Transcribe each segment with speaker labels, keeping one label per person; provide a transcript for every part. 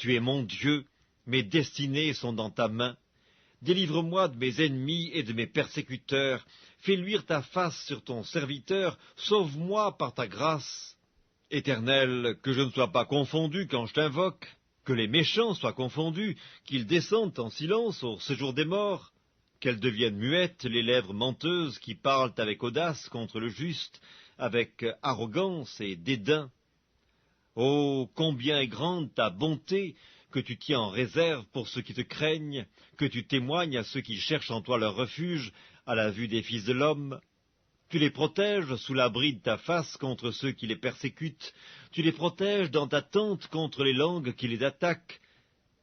Speaker 1: Tu es mon Dieu, mes destinées sont dans ta main. Délivre-moi de mes ennemis et de mes persécuteurs. Fais luire ta face sur ton serviteur. Sauve-moi par ta grâce. Éternel, que je ne sois pas confondu quand je t'invoque, que les méchants soient confondus, qu'ils descendent en silence au séjour des morts, qu'elles deviennent muettes les lèvres menteuses qui parlent avec audace contre le juste, avec arrogance et dédain. Oh, combien est grande ta bonté, que tu tiens en réserve pour ceux qui te craignent, que tu témoignes à ceux qui cherchent en toi leur refuge, à la vue des fils de l'homme. Tu les protèges sous l'abri de ta face contre ceux qui les persécutent, tu les protèges dans ta tente contre les langues qui les attaquent.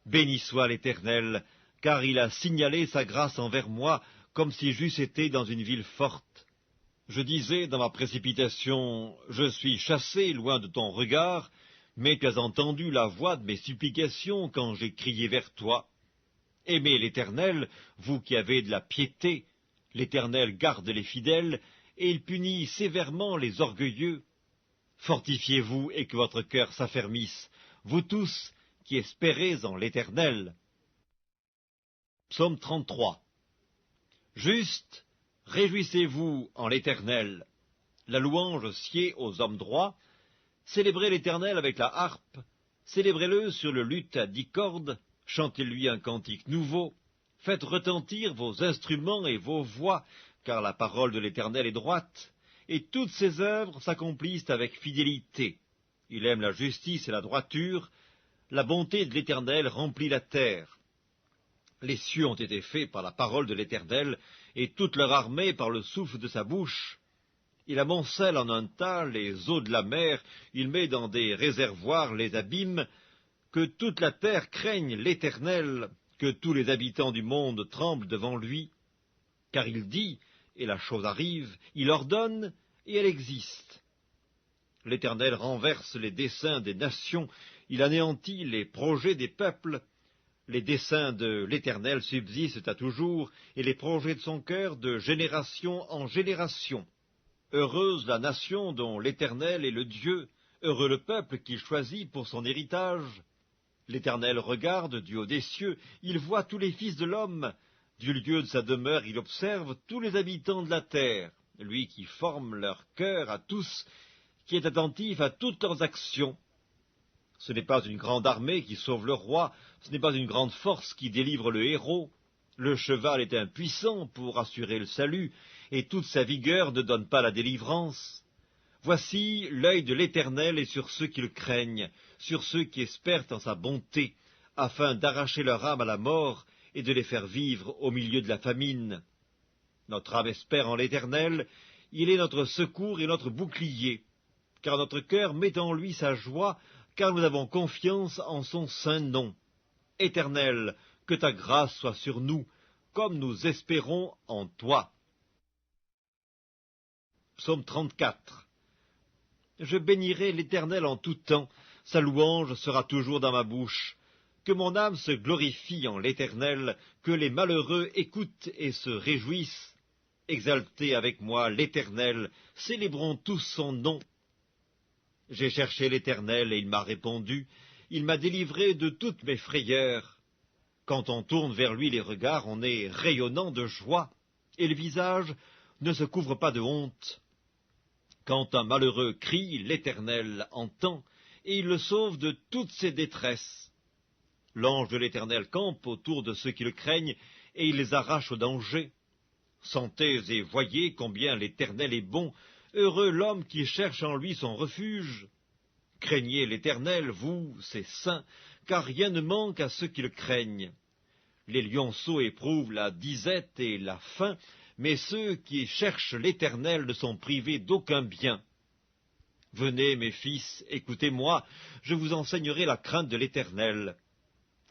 Speaker 1: Béni soit l'Éternel, car il a signalé sa grâce envers moi, comme si j'eusse été dans une ville forte. Je disais dans ma précipitation, je suis chassé loin de ton regard, mais tu as entendu la voix de mes supplications quand j'ai crié vers toi. Aimez l'Éternel, vous qui avez de la piété. L'Éternel garde les fidèles, et il punit sévèrement les orgueilleux. Fortifiez-vous et que votre cœur s'affermisse, vous tous qui espérez en l'Éternel. Psaume 33. Juste, réjouissez-vous en l'Éternel. La louange sied aux hommes droits. Célébrez l'Éternel avec la harpe, célébrez-le sur le luth à 10 cordes, chantez-lui un cantique nouveau, faites retentir vos instruments et vos voix, car la parole de l'Éternel est droite, et toutes ses œuvres s'accomplissent avec fidélité. Il aime la justice et la droiture, la bonté de l'Éternel remplit la terre. Les cieux ont été faits par la parole de l'Éternel, et toute leur armée par le souffle de sa bouche. Il amoncelle en un tas les eaux de la mer, il met dans des réservoirs les abîmes. Que toute la terre craigne l'Éternel, que tous les habitants du monde tremblent devant lui. Car il dit, et la chose arrive, il ordonne, et elle existe. L'Éternel renverse les desseins des nations, il anéantit les projets des peuples. Les desseins de l'Éternel subsistent à toujours, et les projets de son cœur de génération en génération. Heureuse la nation dont l'Éternel est le Dieu, heureux le peuple qu'il choisit pour son héritage. L'Éternel regarde du haut des cieux, il voit tous les fils de l'homme. Du lieu de sa demeure, il observe tous les habitants de la terre, lui qui forme leur cœur à tous, qui est attentif à toutes leurs actions. Ce n'est pas une grande armée qui sauve le roi, ce n'est pas une grande force qui délivre le héros. Le cheval est impuissant pour assurer le salut, et toute sa vigueur ne donne pas la délivrance. Voici l'œil de l'Éternel est sur ceux qui le craignent, sur ceux qui espèrent en sa bonté, afin d'arracher leur âme à la mort et de les faire vivre au milieu de la famine. Notre âme espère en l'Éternel, il est notre secours et notre bouclier, car notre cœur met en lui sa joie, car nous avons confiance en son saint nom. Éternel, que ta grâce soit sur nous, comme nous espérons en toi. Psaume 34. Je bénirai l'Éternel en tout temps, sa louange sera toujours dans ma bouche. Que mon âme se glorifie en l'Éternel, que les malheureux écoutent et se réjouissent. Exaltez avec moi l'Éternel, célébrons tous son nom. J'ai cherché l'Éternel et il m'a répondu, il m'a délivré de toutes mes frayeurs. Quand on tourne vers lui les regards, on est rayonnant de joie, et le visage ne se couvre pas de honte. Quand un malheureux crie, l'Éternel entend, et il le sauve de toutes ses détresses. L'ange de l'Éternel campe autour de ceux qui le craignent, et il les arrache au danger. Sentez et voyez combien l'Éternel est bon, heureux l'homme qui cherche en lui son refuge. Craignez l'Éternel, vous, ses saints, car rien ne manque à ceux qui le craignent. Les lionceaux éprouvent la disette et la faim, mais ceux qui cherchent l'Éternel ne sont privés d'aucun bien. Venez, mes fils, écoutez-moi, je vous enseignerai la crainte de l'Éternel.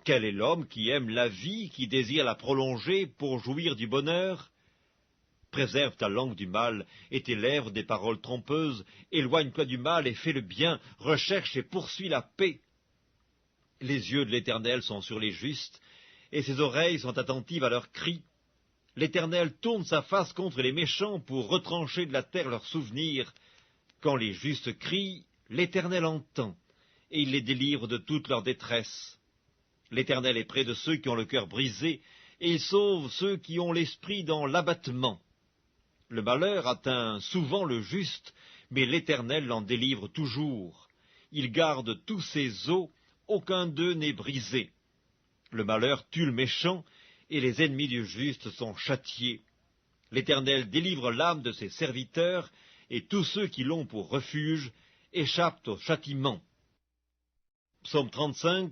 Speaker 1: Quel est l'homme qui aime la vie, qui désire la prolonger pour jouir du bonheur? Préserve ta langue du mal et tes lèvres des paroles trompeuses, éloigne-toi du mal et fais le bien, recherche et poursuis la paix. Les yeux de l'Éternel sont sur les justes, et ses oreilles sont attentives à leurs cris. L'Éternel tourne sa face contre les méchants pour retrancher de la terre leurs souvenirs. Quand les justes crient, l'Éternel entend, et il les délivre de toute leur détresse. L'Éternel est près de ceux qui ont le cœur brisé, et il sauve ceux qui ont l'esprit dans l'abattement. Le malheur atteint souvent le juste, mais l'Éternel l'en délivre toujours. Il garde tous ses os, aucun d'eux n'est brisé. Le malheur tue le méchant, et les ennemis du juste sont châtiés. L'Éternel délivre l'âme de ses serviteurs, et tous ceux qui l'ont pour refuge échappent au châtiment. Psaume 35.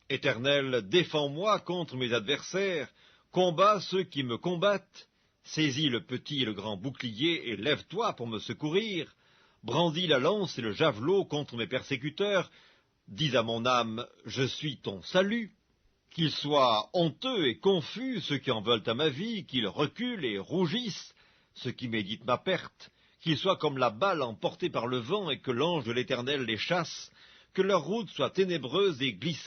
Speaker 1: Éternel, défends-moi contre mes adversaires, combats ceux qui me combattent. Saisis le petit et le grand bouclier, et lève-toi pour me secourir. Brandis la lance et le javelot contre mes persécuteurs. Dis à mon âme, je suis ton salut. Qu'ils soient honteux et confus, ceux qui en veulent à ma vie, qu'ils reculent et rougissent, ceux qui méditent ma perte, qu'ils soient comme la balle emportée par le vent et que l'ange de l'Éternel les chasse, que leur route soit ténébreuse et glissante.